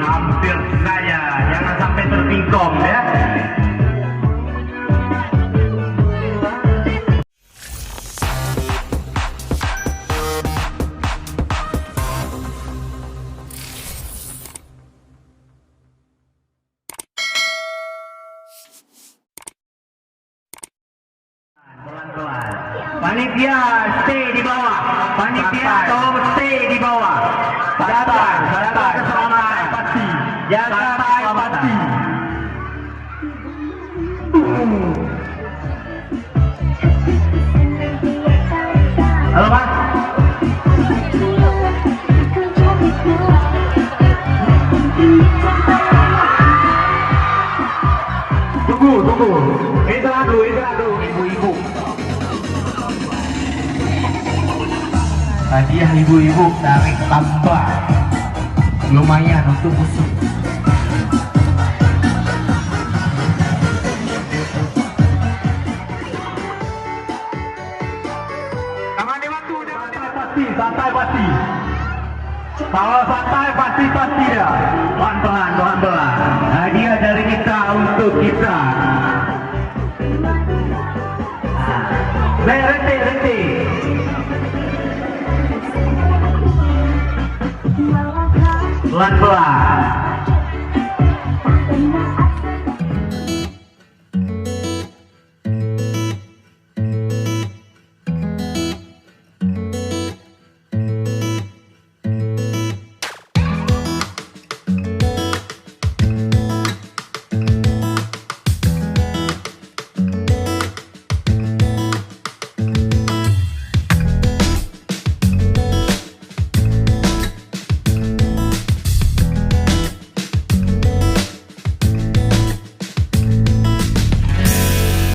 hampir saya, jangan sampai tertingkom ya. Pelan-pelan. Panitia stay di bawah. Panitia tolong stay di bawah. Jaga keselamatan pasti. Jaga pasti. Halo Mas. Tunggu. Istirahat dulu ibu-ibu. Hadiah ibu-ibu dari tambah lumayan untuk musuh. Jangan dibantu, santai pasti. Kalau santai pasti ya. Pelan-pelan. Hadiah dari kita untuk kita. Berhenti. Pelan-pelan.